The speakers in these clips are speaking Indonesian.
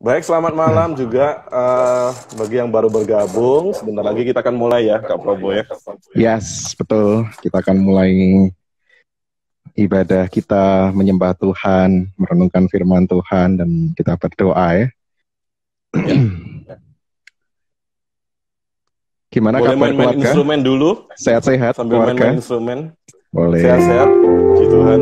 Baik, selamat malam juga bagi yang baru bergabung. Sebentar lagi kita akan mulai ya, Kak Probo ya. Yes, betul. Kita akan mulai ibadah kita menyembah Tuhan, merenungkan firman Tuhan, dan kita berdoa ya. Gimana Boleh kabar main-main keluarga? instrumen dulu. Sehat-sehat Sambil keluarga? main-main instrumen. Boleh. Sehat-sehat, puji Tuhan.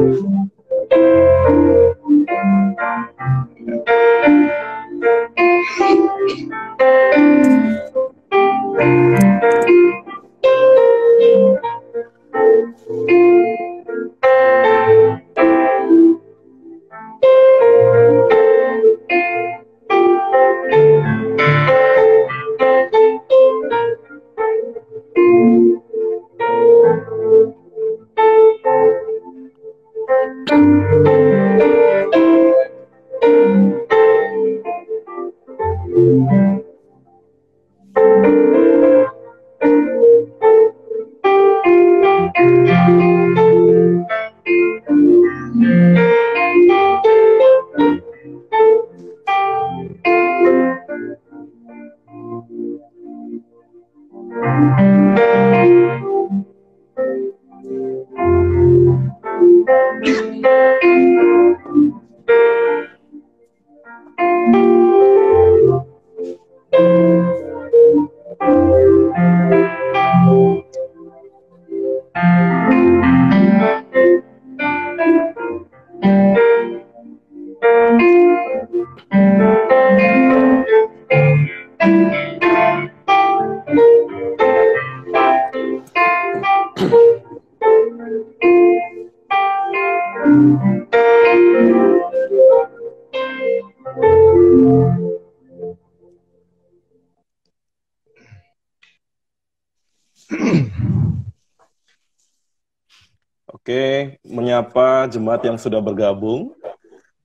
Oke, menyapa jemaat yang sudah bergabung.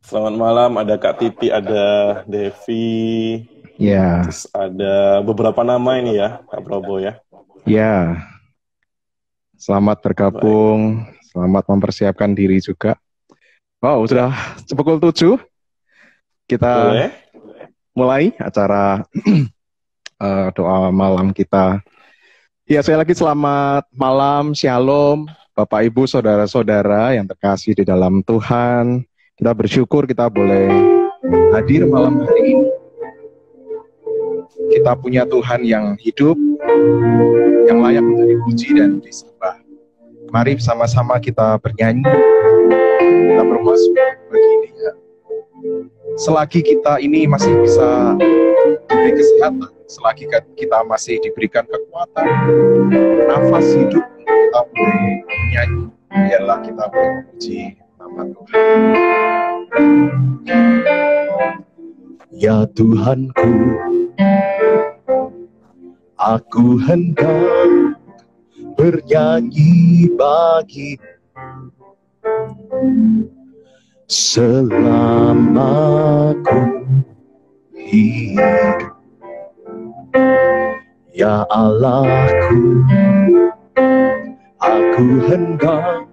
Selamat malam, ada Kak Titi, ada Devi, Ya. Terus ada beberapa nama ini ya, Kak Probo ya. Ya. Selamat bergabung, selamat mempersiapkan diri juga. Wow, sudah pukul 7. Kita mulai acara doa malam kita. Ya, saya lagi selamat malam, shalom, Bapak Ibu, saudara-saudara yang terkasih di dalam Tuhan. Kita bersyukur kita boleh hadir malam hari ini. Kita punya Tuhan yang hidup, yang layak untuk dipuji dan disembah. Mari bersama-sama kita bernyanyi, kita bermasuk bagi Dia. Selagi kita ini masih bisa diberi kesehatan, selagi kita masih diberikan kekuatan, nafas hidup, kita boleh menyanyi, biarlah kita boleh memuji nama Tuhan. Ya Tuhanku, aku hendak bernyanyi bagi selama ku hidup. Ya Allahku, aku hendak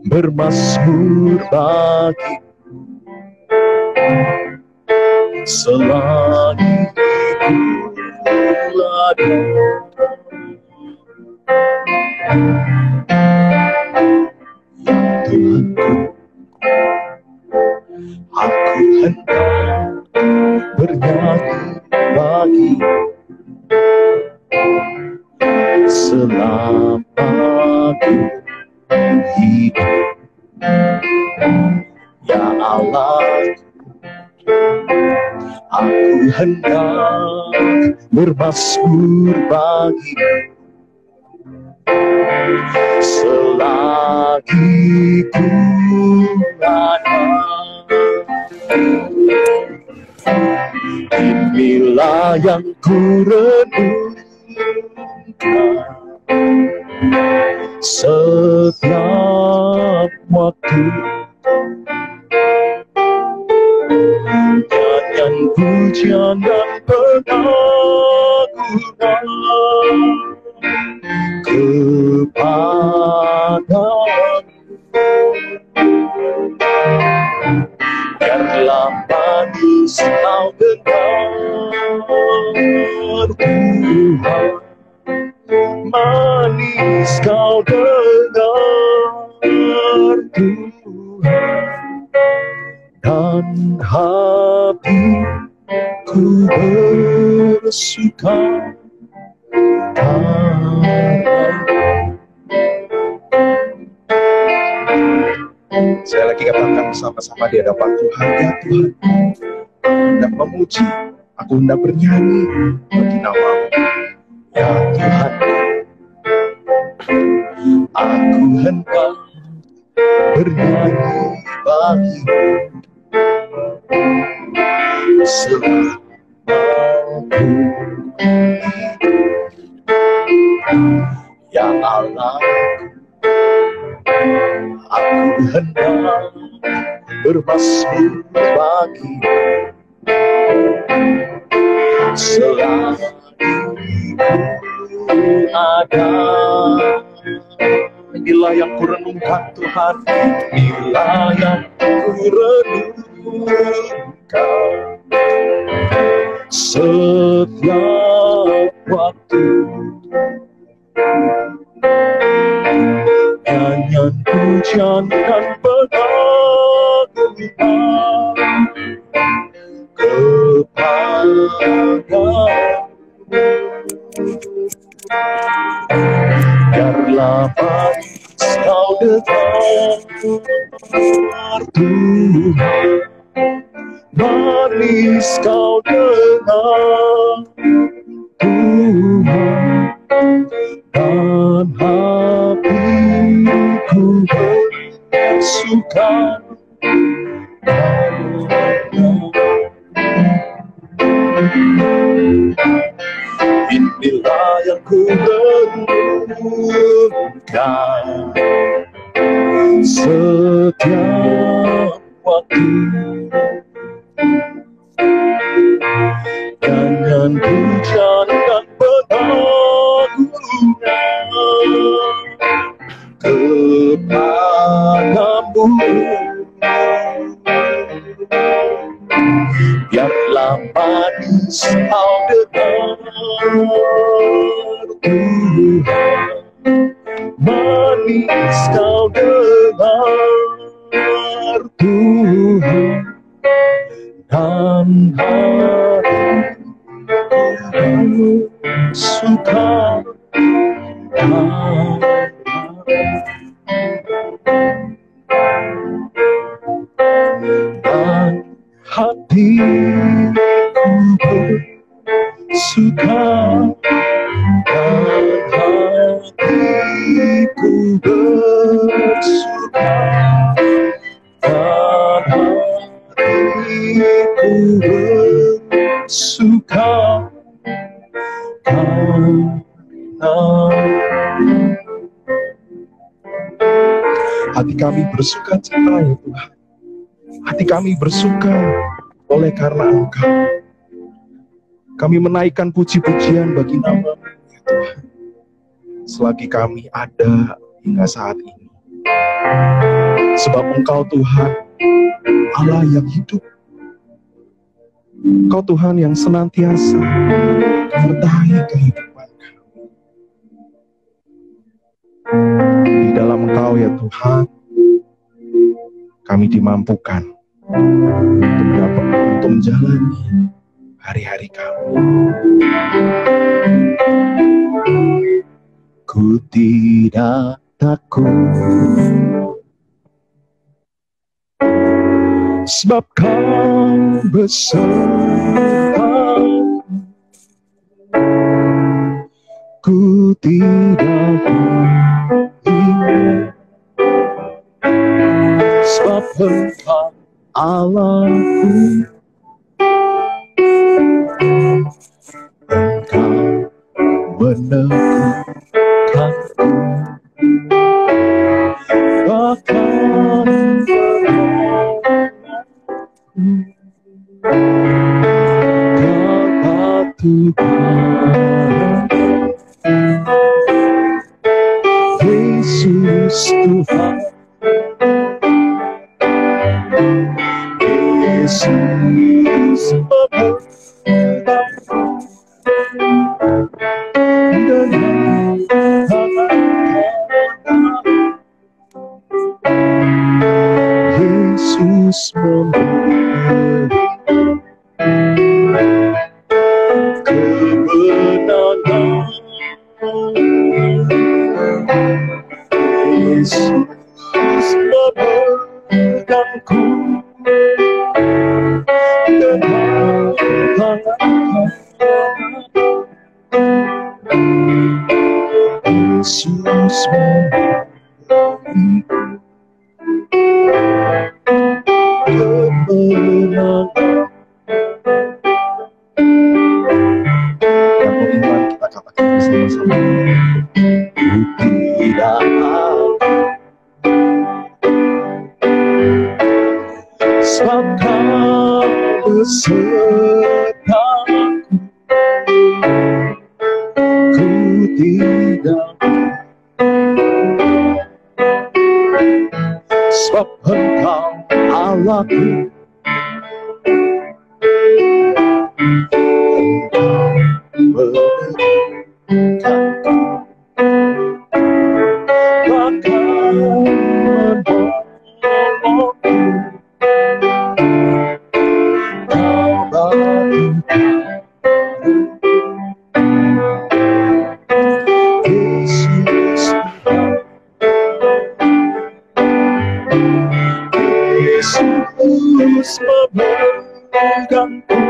bermazmur bagi selagi ku ada. Ya Tuhanku, aku hendak bernyanyi bagi selama ku hidup. Ya Allah, aku hendak bermazmur bagi selagi ku ada. Inilah yang ku renungkan setiap waktu. Nyanyian pujian dan pengagungan kepadamu. Biarlah manis manis kau dengar, Tuhan, manis kau dengar, Tuhan, dan hatiku bersuka. Saya lagi katakan bersama-sama di hadapan Tuhan, ya Tuhan, hendak memuji, aku hendak bernyanyi bagi nama-Mu, ya Tuhan. Aku hendak bernyanyi bagi-Mu selama aku ya Allah. Aku hendak bermazmur bagi-Mu selama Ku ada. Inilah yang ku renungkan Tuhan, inilah yang ku renungkan setiap waktu. Nyanyian pujian dan pengagungan kepadamu. Biarlah manis kau dengar, Tuhan, manis kau dengar, Tuhan, dan hatiku bersuka. Inilah yang ku renungkan setiap waktu. Nyanyian pujian dan pengagungan kepadamu. Biarlah manis kau dengar, Tuhan, manis kau dengar, Tuhan, dan hatiku suka. Dan hatiku bersuka, dan hatiku bersuka, dan hatiku bersuka, hati kami bersuka cita ya Tuhan. Hati kami bersuka oleh karena Engkau. Kami menaikkan puji-pujian bagi nama-Mu ya Tuhan. Selagi kami ada hingga saat ini. Sebab Engkau Tuhan, Allah yang hidup. Engkau Tuhan yang senantiasa menyertai kehidupan kami. Di dalam Engkau ya Tuhan, kami dimampukan untuk menjalani hari-hari kami. Ku tidak takut, sebab Kau besertaku. Ku tidak takut, sebab Engkau Allahku. Engkau meneguhkanku, bahkan kata Tuhan, Yesus Tuhan, Yesus Yesus memberi kemenangan. Yesus memegangku dengan tangan. Yesus memberi kemenangan. Yang beriman kita katakan bersama-sama. Ku tidak sebab Kau besertaku. Ku tidak sebab Engkau Allahku. Yesus memegangku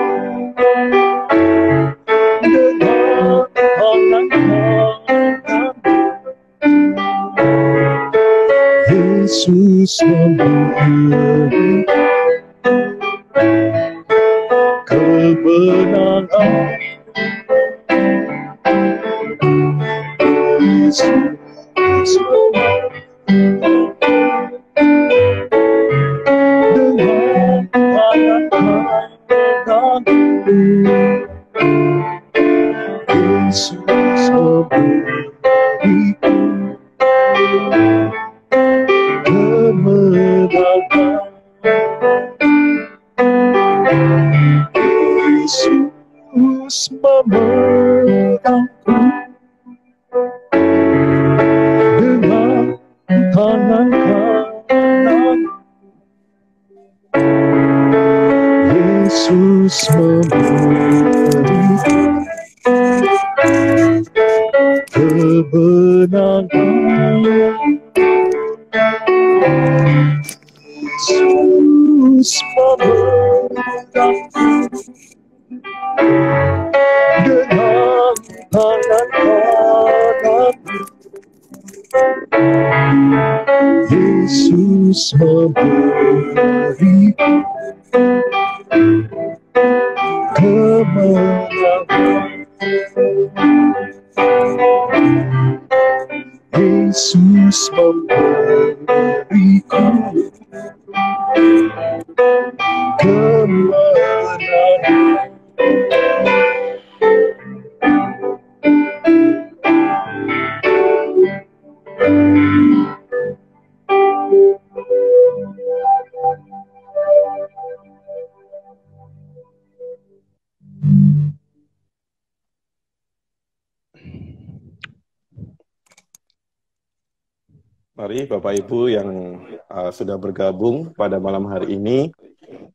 dengan tangan kanan. Yesus memberi kemenangan. Yesus dengan tangan kanan. Yesus memberi kemenangan. Yesus memegangku dengan tangan kanan. Yesus memberi kemenangan. Yesus memegangku dengan tangan kanan. Yesus memberi kemenangan. Yesus memberiku kemenangan. Mari Bapak Ibu yang sudah bergabung pada malam hari ini,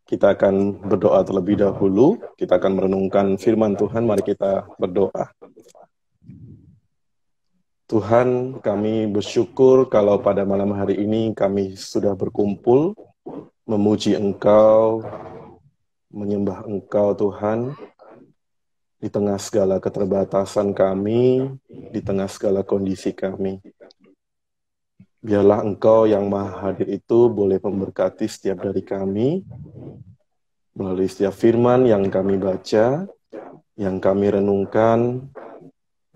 kita akan berdoa terlebih dahulu. Kita akan merenungkan firman Tuhan. Mari kita berdoa. Tuhan, kami bersyukur kalau pada malam hari ini kami sudah berkumpul, memuji Engkau, menyembah Engkau Tuhan, di tengah segala keterbatasan kami, di tengah segala kondisi kami. Biarlah Engkau yang Maha Hadir itu boleh memberkati setiap dari kami, melalui setiap firman yang kami baca, yang kami renungkan,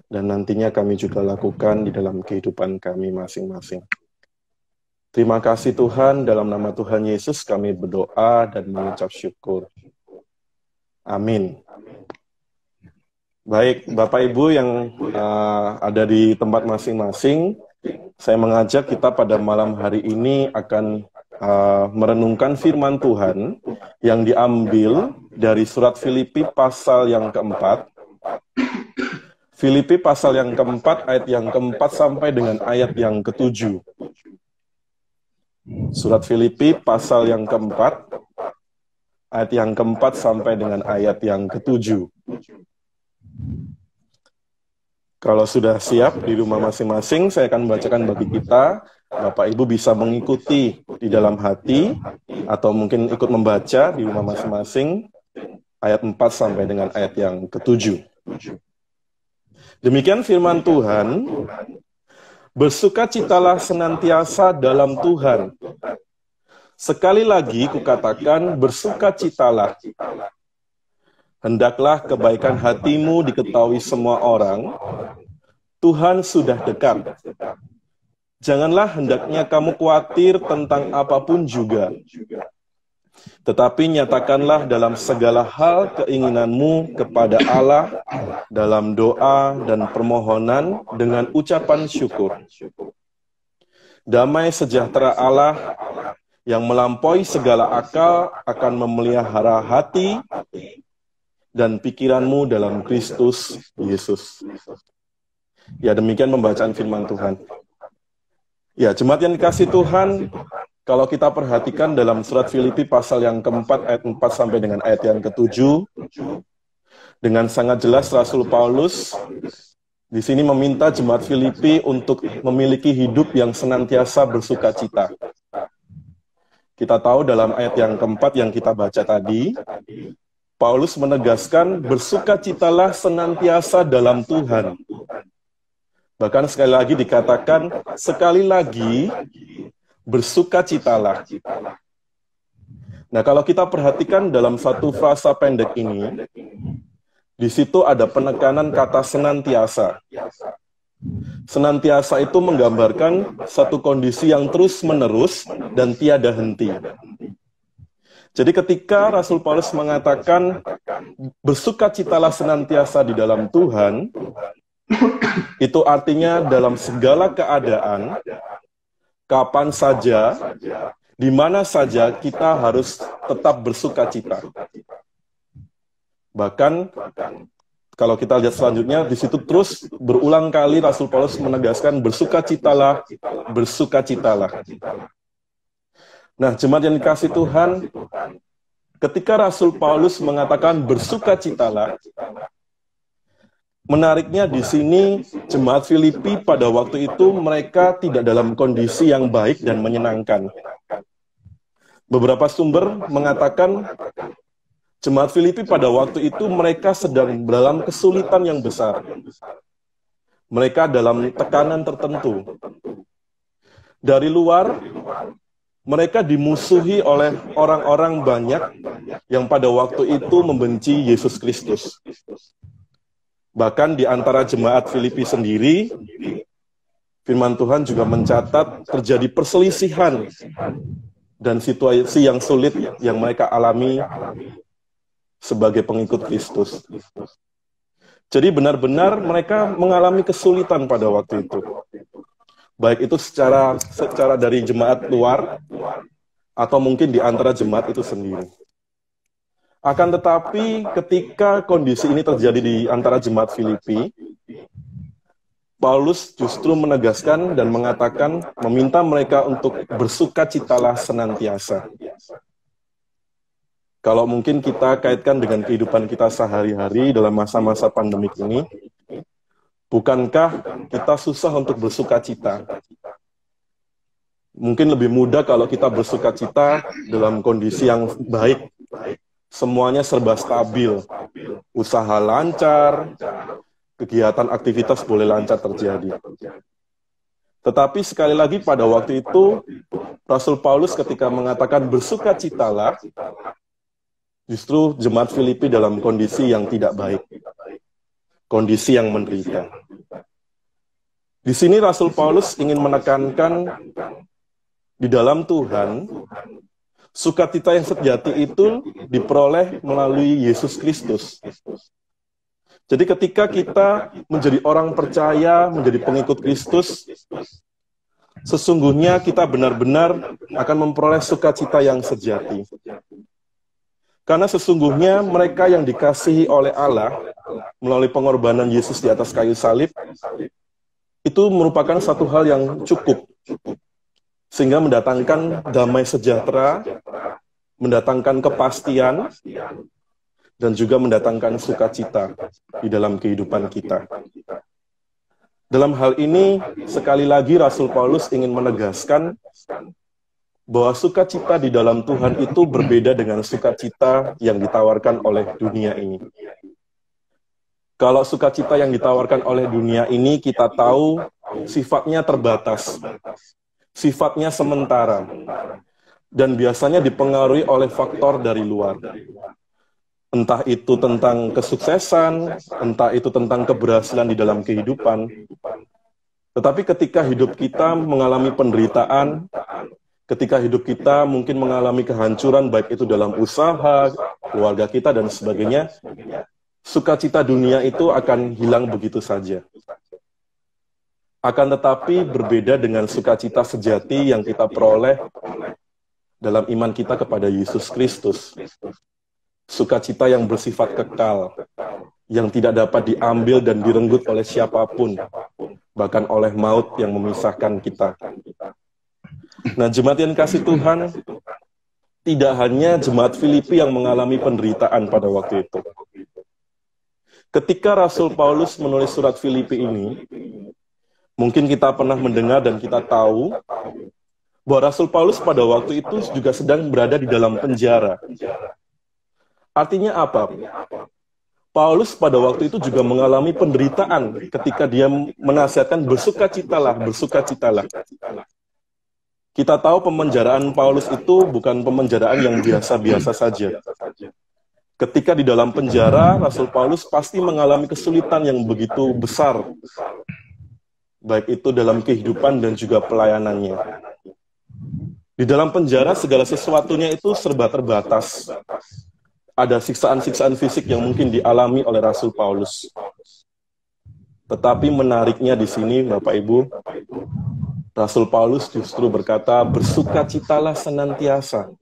dan nantinya kami juga lakukan di dalam kehidupan kami masing-masing. Terima kasih Tuhan, dalam nama Tuhan Yesus kami berdoa dan mengucap syukur. Amin. Baik, Bapak Ibu yang ada di tempat masing-masing, saya mengajak kita pada malam hari ini akan merenungkan firman Tuhan yang diambil dari surat Filipi pasal yang keempat. Filipi pasal yang keempat, ayat yang keempat sampai dengan ayat yang ketujuh. Surat Filipi pasal yang keempat, ayat yang keempat sampai dengan ayat yang ketujuh. Kalau sudah siap di rumah masing-masing, saya akan membacakan bagi kita. Bapak Ibu bisa mengikuti di dalam hati, atau mungkin ikut membaca di rumah masing-masing, ayat 4 sampai dengan ayat yang ketujuh. Demikian firman Tuhan, bersukacitalah senantiasa dalam Tuhan. Sekali lagi kukatakan, bersukacitalah. Hendaklah kebaikan hatimu diketahui semua orang. Tuhan sudah dekat. Janganlah hendaknya kamu khawatir tentang apapun juga. Tetapi nyatakanlah dalam segala hal keinginanmu kepada Allah dalam doa dan permohonan dengan ucapan syukur. Damai sejahtera Allah yang melampaui segala akal akan memelihara hati dan pikiranmu dalam Kristus Yesus. Ya, demikian pembacaan firman Tuhan. Ya, jemaat yang dikasih Tuhan, kalau kita perhatikan dalam surat Filipi pasal yang keempat, ayat 4 sampai dengan ayat yang ketujuh, dengan sangat jelas Rasul Paulus di sini meminta jemaat Filipi untuk memiliki hidup yang senantiasa bersukacita. Kita tahu dalam ayat yang keempat yang kita baca tadi, Paulus menegaskan, bersukacitalah senantiasa dalam Tuhan. Bahkan sekali lagi dikatakan, sekali lagi, bersukacitalah. Nah, kalau kita perhatikan dalam satu frasa pendek ini, di situ ada penekanan kata senantiasa. Senantiasa itu menggambarkan satu kondisi yang terus-menerus dan tiada henti. Jadi ketika Rasul Paulus mengatakan bersukacitalah senantiasa di dalam Tuhan, itu artinya dalam segala keadaan, kapan saja, di mana saja kita harus tetap bersukacita. Bahkan kalau kita lihat selanjutnya, di situ terus berulang kali Rasul Paulus menegaskan bersukacitalah, bersukacitalah. Nah, jemaat yang dikasih Tuhan, ketika Rasul Paulus mengatakan bersukacitalah, menariknya di sini jemaat Filipi pada waktu itu mereka tidak dalam kondisi yang baik dan menyenangkan. Beberapa sumber mengatakan jemaat Filipi pada waktu itu mereka sedang dalam kesulitan yang besar. Mereka dalam tekanan tertentu. Dari luar, mereka dimusuhi oleh orang-orang banyak yang pada waktu itu membenci Yesus Kristus. Bahkan di antara jemaat Filipi sendiri, firman Tuhan juga mencatat terjadi perselisihan dan situasi yang sulit yang mereka alami sebagai pengikut Kristus. Jadi benar-benar mereka mengalami kesulitan pada waktu itu. Baik itu secara dari jemaat luar, atau mungkin di antara jemaat itu sendiri. Akan tetapi ketika kondisi ini terjadi di antara jemaat Filipi, Paulus justru menegaskan dan mengatakan, meminta mereka untuk bersukacitalah senantiasa. Kalau mungkin kita kaitkan dengan kehidupan kita sehari-hari dalam masa-masa pandemik ini, bukankah kita susah untuk bersukacita? Mungkin lebih mudah kalau kita bersukacita dalam kondisi yang baik. Semuanya serba stabil. Usaha lancar, kegiatan aktivitas boleh lancar terjadi. Tetapi sekali lagi pada waktu itu, Rasul Paulus ketika mengatakan bersukacitalah, justru jemaat Filipi dalam kondisi yang tidak baik. Kondisi yang menderita. Di sini Rasul Paulus ingin menekankan di dalam Tuhan, sukacita yang sejati itu diperoleh melalui Yesus Kristus. Jadi ketika kita menjadi orang percaya, menjadi pengikut Kristus, sesungguhnya kita benar-benar akan memperoleh sukacita yang sejati. Karena sesungguhnya mereka yang dikasihi oleh Allah melalui pengorbanan Yesus di atas kayu salib, itu merupakan satu hal yang cukup, sehingga mendatangkan damai sejahtera, mendatangkan kepastian, dan juga mendatangkan sukacita di dalam kehidupan kita. Dalam hal ini, sekali lagi Rasul Paulus ingin menegaskan bahwa sukacita di dalam Tuhan itu berbeda dengan sukacita yang ditawarkan oleh dunia ini. Kalau sukacita yang ditawarkan oleh dunia ini, kita tahu sifatnya terbatas, sifatnya sementara, dan biasanya dipengaruhi oleh faktor dari luar. Entah itu tentang kesuksesan, entah itu tentang keberhasilan di dalam kehidupan. Tetapi ketika hidup kita mengalami penderitaan, ketika hidup kita mungkin mengalami kehancuran, baik itu dalam usaha, keluarga kita, dan sebagainya, sukacita dunia itu akan hilang begitu saja. Akan tetapi berbeda dengan sukacita sejati yang kita peroleh dalam iman kita kepada Yesus Kristus. Sukacita yang bersifat kekal, yang tidak dapat diambil dan direnggut oleh siapapun, bahkan oleh maut yang memisahkan kita. Nah, jemaat yang kasih Tuhan, tidak hanya jemaat Filipi yang mengalami penderitaan pada waktu itu. Ketika Rasul Paulus menulis surat Filipi ini, mungkin kita pernah mendengar dan kita tahu bahwa Rasul Paulus pada waktu itu juga sedang berada di dalam penjara. Artinya apa? Paulus pada waktu itu juga mengalami penderitaan ketika dia menasihatkan bersukacitalah, bersukacitalah. Kita tahu pemenjaraan Paulus itu bukan pemenjaraan yang biasa-biasa saja. Ketika di dalam penjara, Rasul Paulus pasti mengalami kesulitan yang begitu besar, baik itu dalam kehidupan dan juga pelayanannya. Di dalam penjara, segala sesuatunya itu serba terbatas. Ada siksaan-siksaan fisik yang mungkin dialami oleh Rasul Paulus. Tetapi menariknya di sini, Bapak Ibu, Rasul Paulus justru berkata, bersukacitalah senantiasa.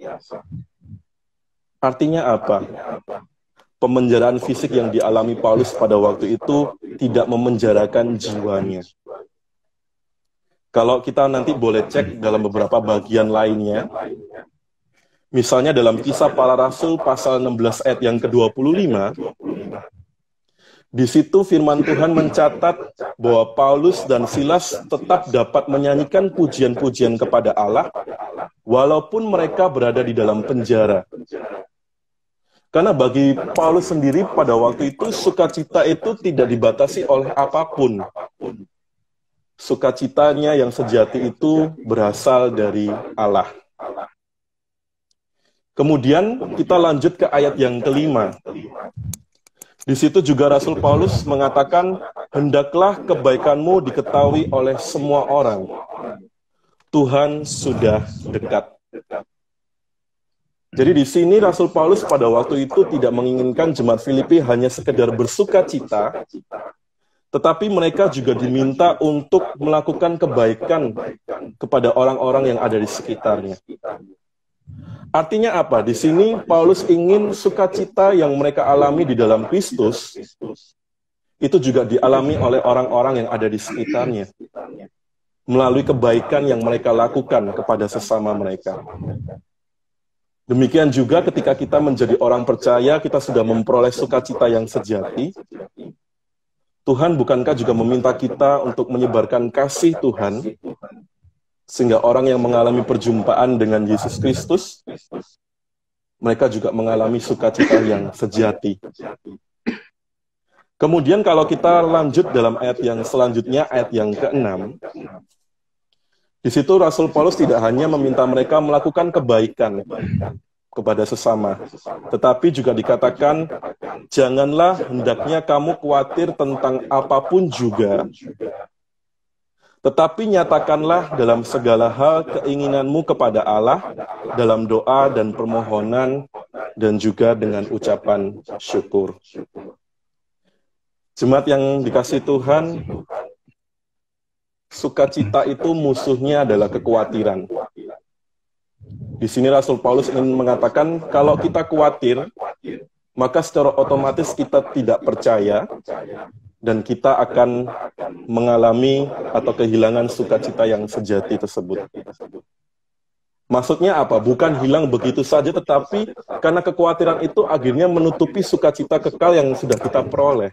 Artinya apa? Pemenjaraan fisik yang dialami Paulus pada waktu itu tidak memenjarakan jiwanya. Kalau kita nanti boleh cek dalam beberapa bagian lainnya, misalnya dalam Kisah Para Rasul pasal 16 ayat yang ke-25, di situ firman Tuhan mencatat bahwa Paulus dan Silas tetap dapat menyanyikan pujian-pujian kepada Allah walaupun mereka berada di dalam penjara. Karena bagi Paulus sendiri pada waktu itu sukacita itu tidak dibatasi oleh apapun. Sukacitanya yang sejati itu berasal dari Allah. Kemudian kita lanjut ke ayat yang kelima. Di situ juga Rasul Paulus mengatakan, hendaklah kebaikanmu diketahui oleh semua orang. Tuhan sudah dekat. Jadi di sini Rasul Paulus pada waktu itu tidak menginginkan jemaat Filipi hanya sekedar bersukacita, tetapi mereka juga diminta untuk melakukan kebaikan kepada orang-orang yang ada di sekitarnya. Artinya apa? Di sini Paulus ingin sukacita yang mereka alami di dalam Kristus itu juga dialami oleh orang-orang yang ada di sekitarnya melalui kebaikan yang mereka lakukan kepada sesama mereka. Demikian juga ketika kita menjadi orang percaya, kita sudah memperoleh sukacita yang sejati. Tuhan bukankah juga meminta kita untuk menyebarkan kasih Tuhan sehingga orang yang mengalami perjumpaan dengan Yesus Kristus, mereka juga mengalami sukacita yang sejati. Kemudian kalau kita lanjut dalam ayat yang selanjutnya, ayat yang ke-6, di situ Rasul Paulus tidak hanya meminta mereka melakukan kebaikan kepada sesama, tetapi juga dikatakan, janganlah hendaknya kamu khawatir tentang apapun juga, tetapi nyatakanlah dalam segala hal keinginanmu kepada Allah, dalam doa dan permohonan, dan juga dengan ucapan syukur. Jemaat yang dikasihi Tuhan, sukacita itu musuhnya adalah kekhawatiran. Di sini Rasul Paulus ingin mengatakan kalau kita khawatir, maka secara otomatis kita tidak percaya dan kita akan mengalami atau kehilangan sukacita yang sejati tersebut. Maksudnya apa? Bukan hilang begitu saja, tetapi karena kekhawatiran itu akhirnya menutupi sukacita kekal yang sudah kita peroleh.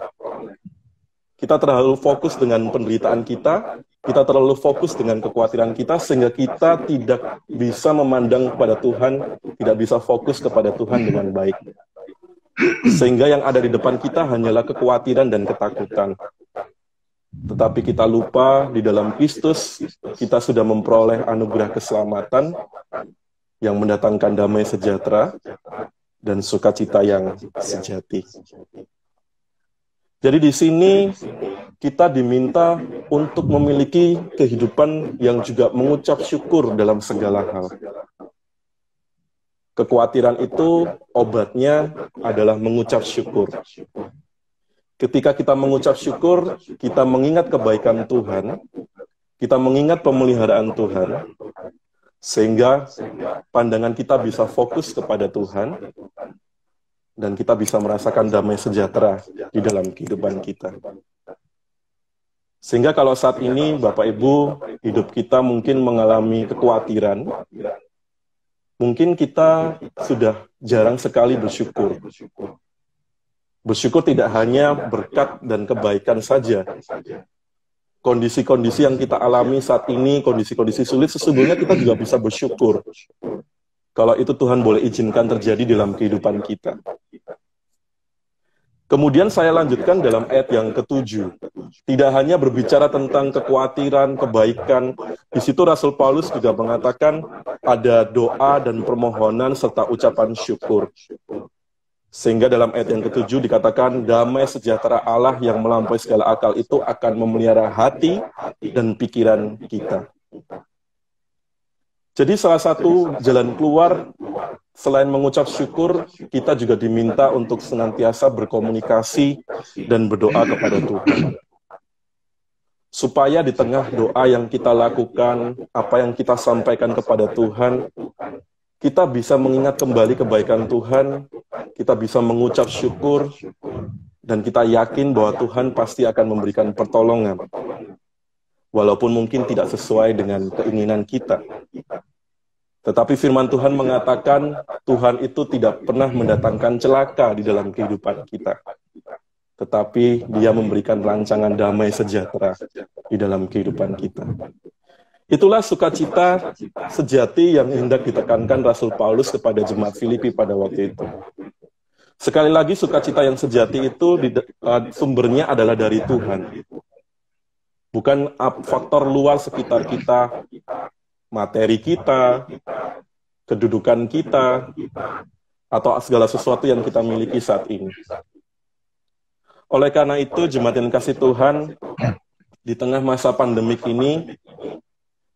Kita terlalu fokus dengan penderitaan kita terlalu fokus dengan kekhawatiran kita, sehingga kita tidak bisa memandang kepada Tuhan, tidak bisa fokus kepada Tuhan dengan baik. Sehingga yang ada di depan kita hanyalah kekhawatiran dan ketakutan. Tetapi kita lupa di dalam Kristus, kita sudah memperoleh anugerah keselamatan yang mendatangkan damai sejahtera dan sukacita yang sejati. Jadi di sini kita diminta untuk memiliki kehidupan yang juga mengucap syukur dalam segala hal. Kekhawatiran itu obatnya adalah mengucap syukur. Ketika kita mengucap syukur, kita mengingat kebaikan Tuhan, kita mengingat pemeliharaan Tuhan, sehingga pandangan kita bisa fokus kepada Tuhan, dan kita bisa merasakan damai sejahtera di dalam kehidupan kita. Sehingga kalau saat ini, Bapak Ibu, hidup kita mungkin mengalami kekhawatiran, mungkin kita sudah jarang sekali bersyukur. Bersyukur tidak hanya berkat dan kebaikan saja. Kondisi-kondisi yang kita alami saat ini, kondisi-kondisi sulit, sesungguhnya kita juga bisa bersyukur. Kalau itu Tuhan boleh izinkan terjadi dalam kehidupan kita. Kemudian saya lanjutkan dalam ayat yang ke-7. Tidak hanya berbicara tentang kekhawatiran, kebaikan. Di situ Rasul Paulus juga mengatakan ada doa dan permohonan serta ucapan syukur. Sehingga dalam ayat yang ke-7 dikatakan damai sejahtera Allah yang melampaui segala akal itu akan memelihara hati dan pikiran kita. Jadi salah satu jalan keluar selain mengucap syukur, kita juga diminta untuk senantiasa berkomunikasi dan berdoa kepada Tuhan. Supaya di tengah doa yang kita lakukan, apa yang kita sampaikan kepada Tuhan, kita bisa mengingat kembali kebaikan Tuhan, kita bisa mengucap syukur, dan kita yakin bahwa Tuhan pasti akan memberikan pertolongan. Walaupun mungkin tidak sesuai dengan keinginan kita. Tetapi firman Tuhan mengatakan Tuhan itu tidak pernah mendatangkan celaka di dalam kehidupan kita. Tetapi Dia memberikan rancangan damai sejahtera di dalam kehidupan kita. Itulah sukacita sejati yang hendak ditekankan Rasul Paulus kepada jemaat Filipi pada waktu itu. Sekali lagi, sukacita yang sejati itu sumbernya adalah dari Tuhan. Bukan faktor luar sekitar kita, materi kita, kedudukan kita, atau segala sesuatu yang kita miliki saat ini. Oleh karena itu, jemaat yang kasih Tuhan, di tengah masa pandemik ini,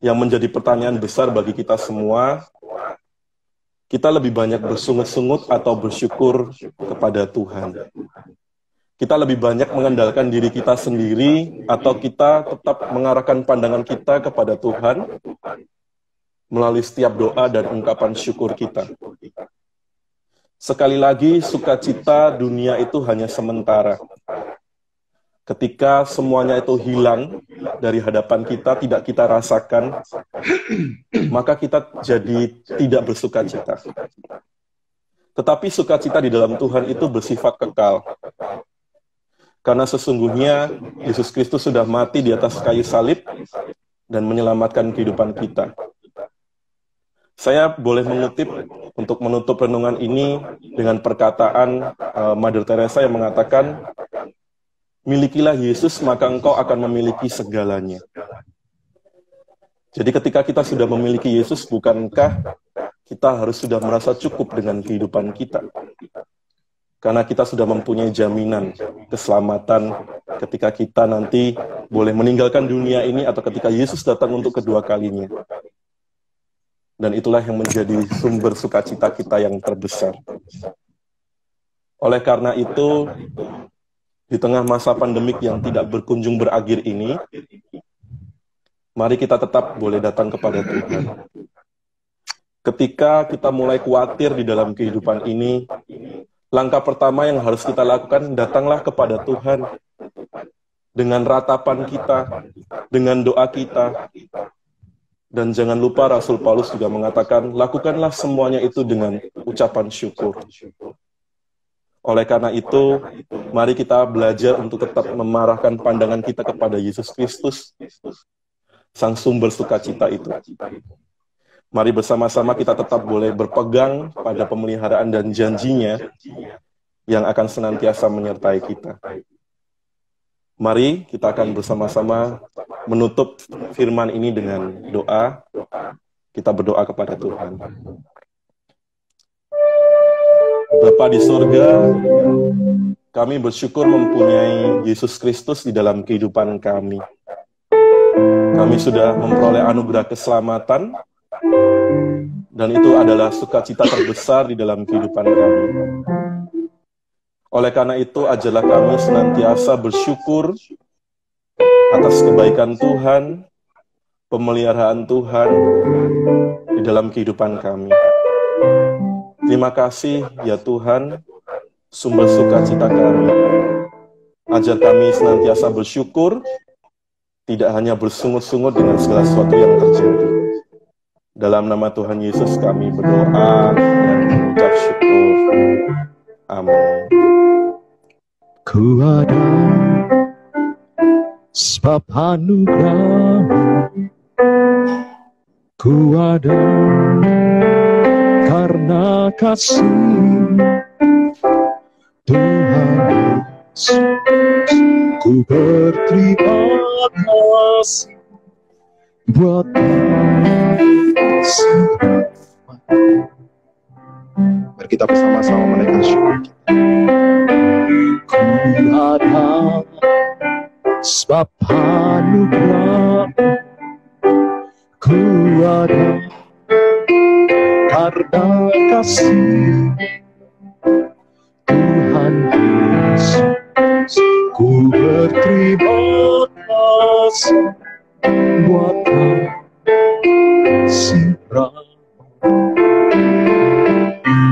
yang menjadi pertanyaan besar bagi kita semua, kita lebih banyak bersungut-sungut atau bersyukur kepada Tuhan. Kita lebih banyak mengandalkan diri kita sendiri, atau kita tetap mengarahkan pandangan kita kepada Tuhan, melalui setiap doa dan ungkapan syukur kita. Sekali lagi, sukacita dunia itu hanya sementara. Ketika semuanya itu hilang dari hadapan kita, tidak kita rasakan, maka kita jadi tidak bersukacita. Tetapi sukacita di dalam Tuhan itu bersifat kekal. Karena sesungguhnya Yesus Kristus sudah mati di atas kayu salib dan menyelamatkan kehidupan kita. Saya boleh mengutip untuk menutup renungan ini dengan perkataan Mother Teresa yang mengatakan, milikilah Yesus maka engkau akan memiliki segalanya. Jadi ketika kita sudah memiliki Yesus, bukankah kita harus sudah merasa cukup dengan kehidupan kita? Karena kita sudah mempunyai jaminan keselamatan ketika kita nanti boleh meninggalkan dunia ini atau ketika Yesus datang untuk kedua kalinya. Dan itulah yang menjadi sumber sukacita kita yang terbesar. Oleh karena itu, di tengah masa pandemik yang tidak berkunjung berakhir ini, mari kita tetap boleh datang kepada Tuhan. ketika kita mulai khawatir di dalam kehidupan ini, langkah pertama yang harus kita lakukan, datanglah kepada Tuhan dengan ratapan kita, dengan doa kita. Dan jangan lupa Rasul Paulus juga mengatakan, lakukanlah semuanya itu dengan ucapan syukur. Oleh karena itu, mari kita belajar untuk tetap memarahkan pandangan kita kepada Yesus Kristus, Sang sumber sukacita itu. Mari bersama-sama kita tetap boleh berpegang pada pemeliharaan dan janjinya yang akan senantiasa menyertai kita. Mari kita akan bersama-sama menutup firman ini dengan doa. Kita berdoa kepada Tuhan. Bapa di sorga, kami bersyukur mempunyai Yesus Kristus di dalam kehidupan kami. Kami sudah memperoleh anugerah keselamatan, dan itu adalah sukacita terbesar di dalam kehidupan kami. Oleh karena itu, ajarlah kami senantiasa bersyukur atas kebaikan Tuhan, pemeliharaan Tuhan di dalam kehidupan kami. Terima kasih ya Tuhan, sumber sukacita kami. Ajar kami senantiasa bersyukur, tidak hanya bersungut-sungut dengan segala sesuatu yang terjadi. Dalam nama Tuhan Yesus kami berdoa dan mengucap syukur. Amin. Ku ada sebab anugerah-Mu, ku ada karena kasih Tuhan. Ku berterima kasih buat kasih. Mari kita bersama-sama menaikkan syukur kita. Ku ada sebab anugerah, ku ada karena kasih Tuhan Yesus. Ku berterima kasih buat kasih Rahmat.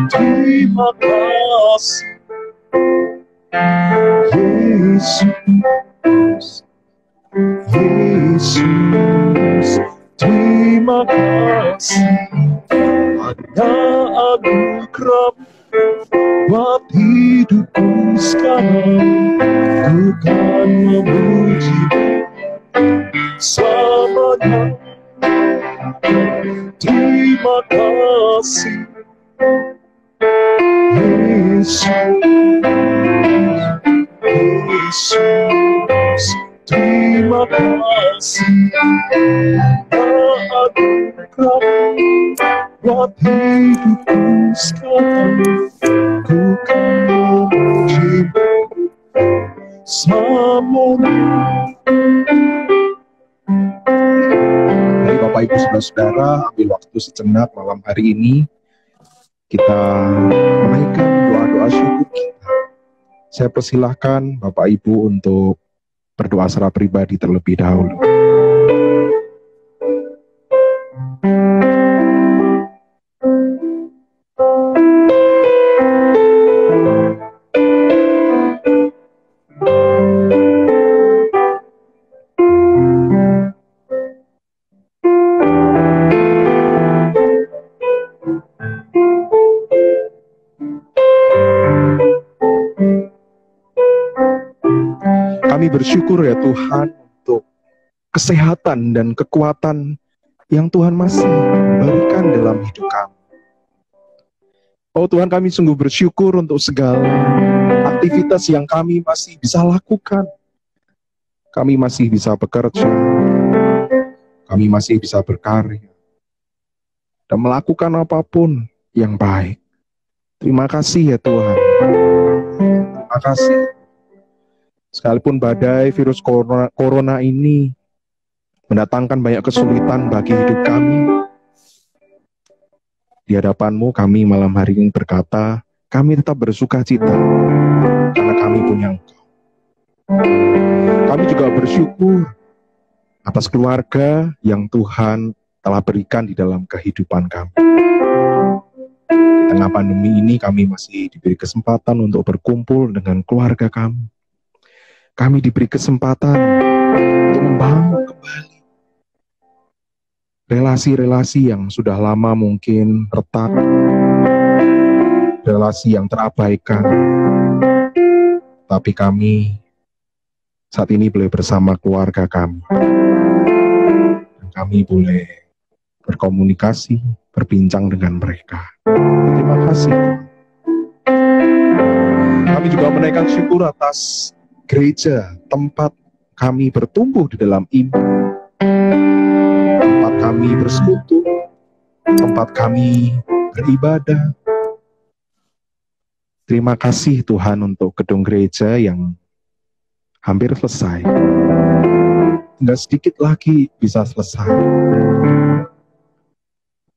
Terima kasih Yesus, Yesus, terima kasih ada anugerah buat hidupku sekarang. Ku kan memuji selamanya. Terima kasih Yesus, Yesus, terima kasih anugerah buat hidupku sekarang. Ku kan memuji-Mu selamanya. Dari Bapak Ibu Saudara-saudara, ambil waktu sejenak malam hari ini kita menaikkan doa-doa syukur kita. Saya persilahkan Bapak Ibu untuk berdoa secara pribadi terlebih dahulu. Kami bersyukur ya Tuhan untuk kesehatan dan kekuatan yang Tuhan masih berikan dalam hidup kami. Oh Tuhan, kami sungguh bersyukur untuk segala aktivitas yang kami masih bisa lakukan. Kami masih bisa bekerja, kami masih bisa berkarya, dan melakukan apapun yang baik. Terima kasih ya Tuhan. Terima kasih. Sekalipun badai virus corona ini mendatangkan banyak kesulitan bagi hidup kami, di hadapan-Mu kami malam hari ini berkata, kami tetap bersuka cita karena kami punya Engkau. Kami juga bersyukur atas keluarga yang Tuhan telah berikan di dalam kehidupan kami. tengah pandemi ini kami masih diberi kesempatan untuk berkumpul dengan keluarga kami. Kami diberi kesempatan untuk membangun kembali relasi-relasi yang sudah lama mungkin retak, relasi yang terabaikan. Tapi kami saat ini boleh bersama keluarga kami. Dan kami boleh berkomunikasi, berbincang dengan mereka. Terima kasih. Kami juga menaikkan syukur atas gereja, tempat kami bertumbuh di dalam iman, tempat kami bersekutu, tempat kami beribadah. Terima kasih Tuhan untuk gedung gereja yang hampir selesai. Tinggal sedikit lagi bisa selesai.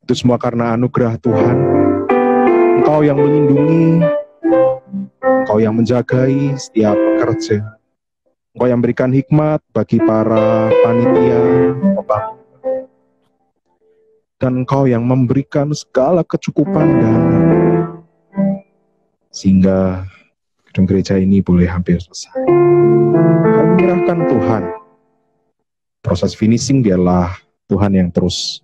Itu semua karena anugerah Tuhan. Engkau yang melindungi, Engkau yang menjagai setiap pekerja. Engkau yang berikan hikmat bagi para panitia, pembangun. Dan Engkau yang memberikan segala kecukupan dana. Sehingga gedung gereja ini boleh hampir selesai. Kami menyerahkan Tuhan. Proses finishing biarlah Tuhan yang terus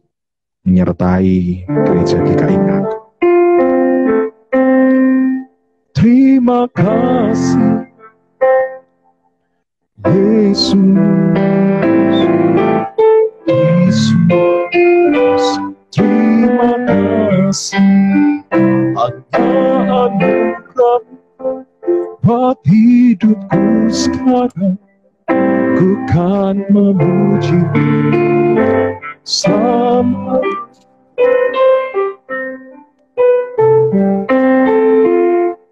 menyertai gereja GKI Ngagel. Terima kasih Yesus, terima kasih anugerah buat hidupku sekarang. Ku kan memuji-Mu sama.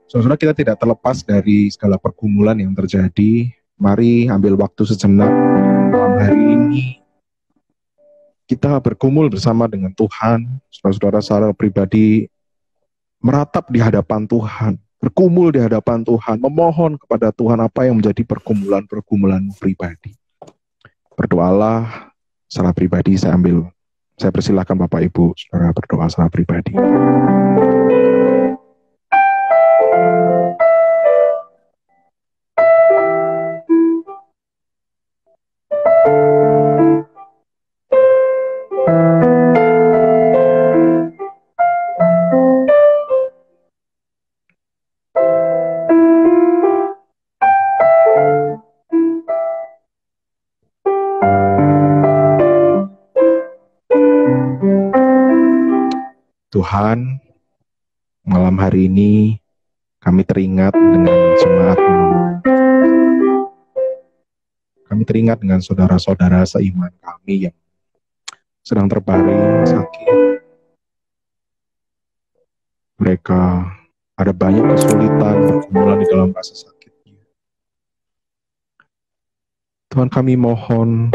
Saudara, kita tidak terlepas dari segala pergumulan yang terjadi. Mari ambil waktu sejenak malam hari ini. Kita bergumul bersama dengan Tuhan. Saudara-saudara secara pribadi meratap di hadapan Tuhan, bergumul di hadapan Tuhan, memohon kepada Tuhan apa yang menjadi pergumulan-pergumulanmu pribadi. Berdoalah secara pribadi. Saya persilahkan Bapak Ibu saudara berdoa secara pribadi. Tuhan, malam hari ini kami teringat dengan jemaat-Mu. Kami teringat dengan saudara-saudara seiman kami yang sedang terbaring sakit. Mereka ada banyak kesulitan, pergumulan di dalam rasa sakitnya. Tuhan, kami mohon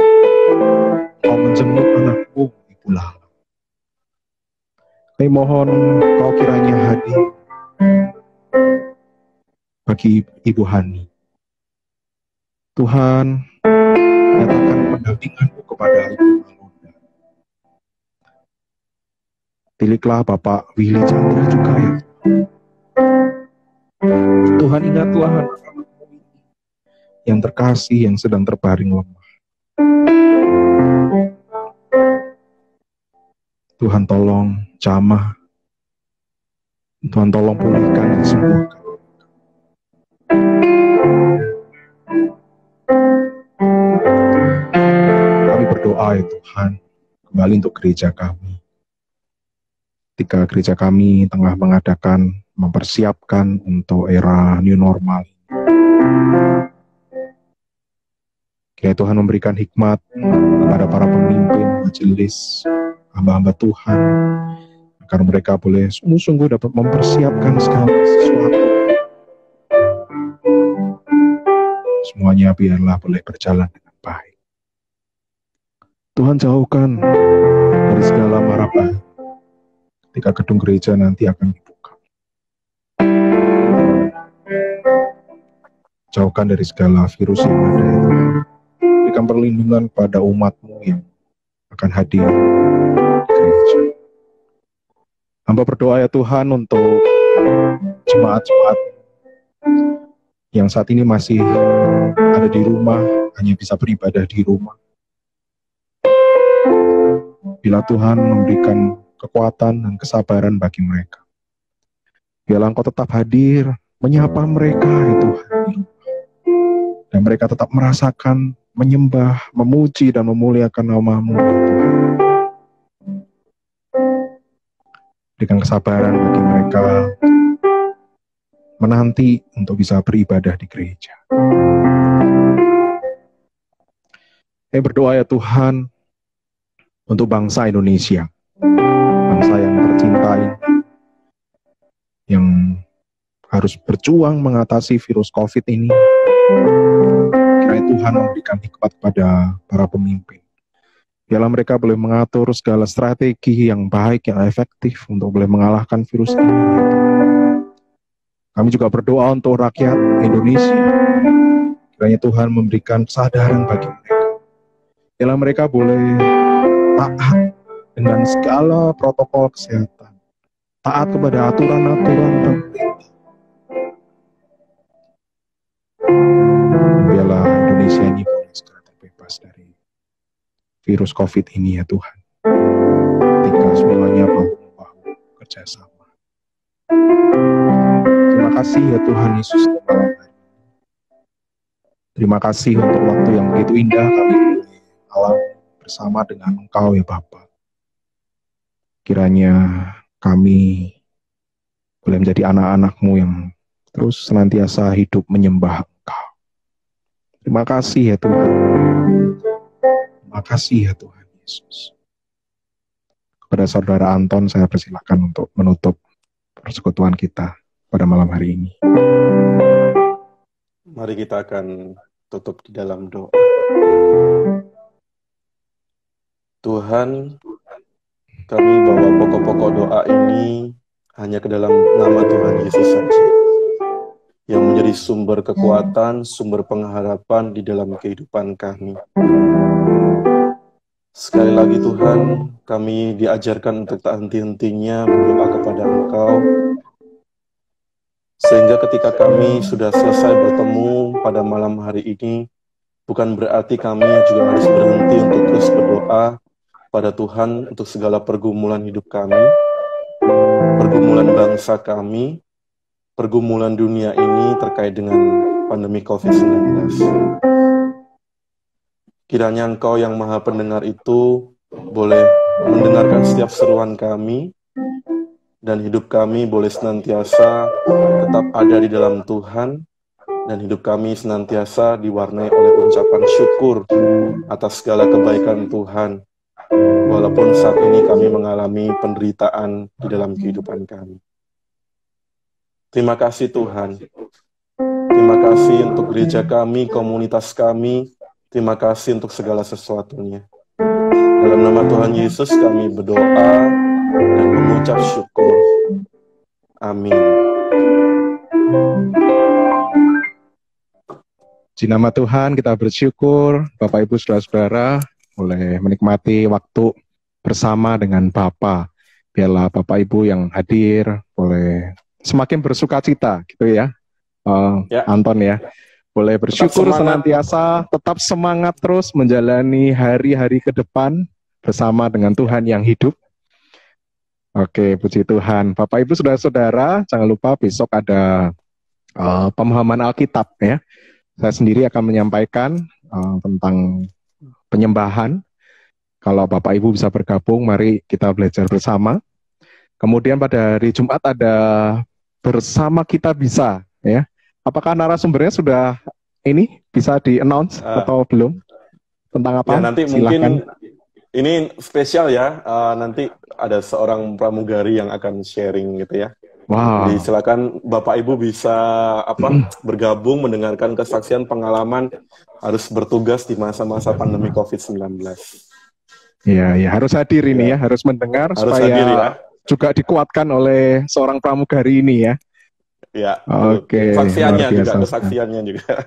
Kau menjenguk anak-Mu, Ibu Lala. Kami mohon Kau kiranya hadir bagi Ibu Hani. Tuhan, nyatakan pendampingan-Mu kepada Ibu Malunda. Pilihlah Bapak Willy Chandra juga ya Tuhan, ingatlah anak-anak-Mu yang terkasih, yang sedang terbaring lemah. Tuhan tolong jamah. Tuhan tolong pulihkan dan sembuhkan. Kami berdoa ya Tuhan, kembali untuk gereja kami. Ketika gereja kami tengah mempersiapkan untuk era new normal. Kiranya Tuhan memberikan hikmat kepada para pemimpin, majelis, hamba-hamba Tuhan, agar mereka boleh sungguh-sungguh dapat mempersiapkan segala sesuatu. Semuanya biarlah boleh berjalan dengan baik. Tuhan, jauhkan dari segala mara bahaya ketika gedung gereja nanti akan dibuka. Jauhkan dari segala virus yang ada ya Tuhan. Berikan perlindungan pada umat-Mu yang akan hadir di gereja. Hamba berdoa ya Tuhan untuk jemaat-jemaat yang saat ini masih ada di rumah, hanya bisa beribadah di rumah. Bila Tuhan memberikan kekuatan dan kesabaran bagi mereka, biarlah Engkau tetap hadir, menyapa mereka ya Tuhan. Dan mereka tetap merasakan, menyembah, memuji, dan memuliakan nama-Mu ya Tuhan. Berikan kesabaran bagi mereka menanti untuk bisa beribadah di gereja. Saya berdoa ya Tuhan untuk bangsa Indonesia, bangsa yang tercinta ini, yang harus berjuang mengatasi virus COVID ini. Kiranya Tuhan memberikan hikmat kepada para pemimpin. Biarlah mereka boleh mengatur segala strategi yang baik, yang efektif untuk boleh mengalahkan virus ini. Kami juga berdoa untuk rakyat Indonesia. Kiranya Tuhan memberikan kesadaran bagi mereka. Biarlah mereka boleh taat dengan segala protokol kesehatan, taat kepada aturan-aturan pemerintah. Biarlah Indonesia ini boleh segera terbebas dari virus COVID ini ya Tuhan. Ketika semuanya bahu-bahu kerjasama. Terima kasih ya Tuhan Yesus. Terima kasih untuk waktu yang begitu indah kami alam bersama dengan Engkau ya Bapa. Kiranya kami boleh menjadi anak-anak-Mu yang terus senantiasa hidup menyembah Engkau. Terima kasih ya Tuhan. Terima kasih ya Tuhan Yesus. Kepada Saudara Anton saya persilakan untuk menutup persekutuan kita pada malam hari ini. Mari kita akan tutup di dalam doa. Tuhan, kami bawa pokok-pokok doa ini hanya ke dalam nama Tuhan Yesus saja, yang menjadi sumber kekuatan, sumber pengharapan di dalam kehidupan kami. Sekali lagi Tuhan, kami diajarkan untuk tak henti-hentinya berdoa kepada Engkau, sehingga ketika kami sudah selesai bertemu pada malam hari ini, bukan berarti kami juga harus berhenti untuk terus berdoa pada Tuhan untuk segala pergumulan hidup kami, pergumulan bangsa kami, pergumulan dunia ini terkait dengan pandemi COVID-19. Kiranya Engkau yang Maha Pendengar itu boleh mendengarkan setiap seruan kami, dan hidup kami boleh senantiasa tetap ada di dalam Tuhan, dan hidup kami senantiasa diwarnai oleh ucapan syukur atas segala kebaikan Tuhan, walaupun saat ini kami mengalami penderitaan di dalam kehidupan kami. Terima kasih Tuhan. Terima kasih untuk gereja kami, komunitas kami. Terima kasih untuk segala sesuatunya. Dalam nama Tuhan Yesus kami berdoa dan mengucap syukur. Amin. Di nama Tuhan kita bersyukur, Bapak Ibu Saudara-saudara boleh menikmati waktu bersama dengan Bapa. Biarlah Bapak Ibu yang hadir boleh semakin bersuka cita gitu ya. Anton ya. Boleh bersyukur senantiasa, tetap semangat terus menjalani hari-hari ke depan bersama dengan Tuhan yang hidup. Oke, puji Tuhan. Bapak Ibu Saudara-saudara, jangan lupa besok ada pemahaman Alkitab ya. Saya sendiri akan menyampaikan tentang penyembahan. Kalau Bapak Ibu bisa bergabung, mari kita belajar bersama. Kemudian pada hari Jumat ada bersama kita bisa ya. Apakah narasumbernya sudah ini bisa di-announce atau belum? Tentang apa? Ya, nanti silakan. Mungkin ini spesial ya. Nanti ada seorang pramugari yang akan sharing gitu ya. Wow. Jadi silakan Bapak Ibu bisa bergabung mendengarkan kesaksian pengalaman harus bertugas di masa-masa pandemi COVID-19. Iya, ya harus hadir ini ya, harus mendengar harus supaya hadir, ya. Juga dikuatkan oleh seorang pramugari ini ya. Ya, oke. Kesaksiannya juga.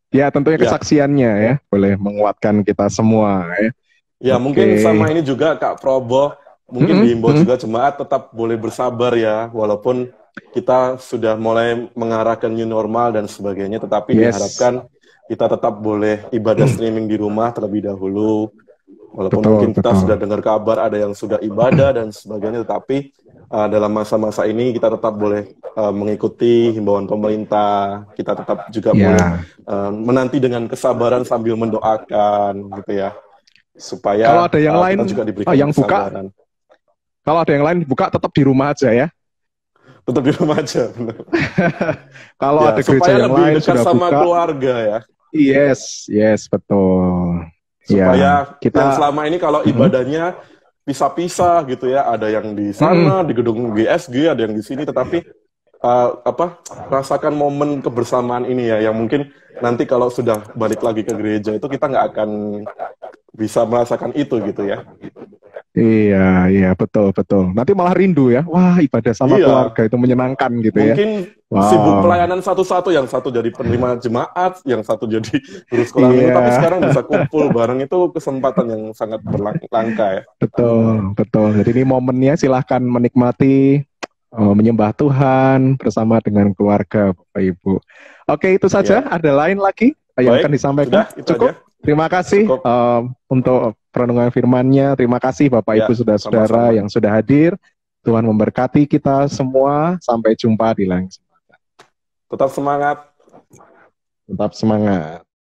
Ya, tentunya kesaksiannya ya, boleh menguatkan kita semua ya. Ya, mungkin sama ini juga Kak Probo mungkin dihimbau juga jemaat tetap boleh bersabar ya, walaupun kita sudah mulai mengarah ke new normal dan sebagainya, tetapi diharapkan kita tetap boleh ibadah streaming di rumah terlebih dahulu. Walaupun mungkin kita sudah dengar kabar ada yang sudah ibadah dan sebagainya, tetapi dalam masa-masa ini kita tetap boleh mengikuti himbauan pemerintah. Kita tetap juga boleh menanti dengan kesabaran sambil mendoakan, gitu ya, supaya kalau ada yang lain kita juga diberikan yang kesabaran. Kalau ada yang lain buka, tetap di rumah aja ya. Tetap di rumah aja. Kalau ada gereja yang lain sudah sama buka, keluarga ya. Yes, betul. Supaya kita yang selama ini kalau ibadahnya pisah-pisah gitu ya, ada yang di sana di gedung GSG, ada yang di sini, tetapi rasakan momen kebersamaan ini ya, yang mungkin nanti kalau sudah balik lagi ke gereja itu kita nggak akan bisa merasakan itu gitu ya. Iya, betul. Nanti malah rindu ya. Wah, ibadah sama keluarga itu menyenangkan gitu ya. Mungkin sibuk pelayanan satu-satu, yang satu jadi penerima jemaat, yang satu jadi guru sekolah minggu, tapi sekarang bisa kumpul bareng, itu kesempatan yang sangat berlangka ya. Betul. Jadi ini momennya, silahkan menikmati, menyembah Tuhan bersama dengan keluarga, Bapak Ibu. Oke, itu saja. Ada lain lagi yang akan disampaikan? Cukup? Terima kasih untuk perenungan firman-Nya. Terima kasih Bapak Ibu saudara-saudara yang sudah hadir. Tuhan memberkati kita semua. Sampai jumpa di lain kesempatan. Tetap semangat.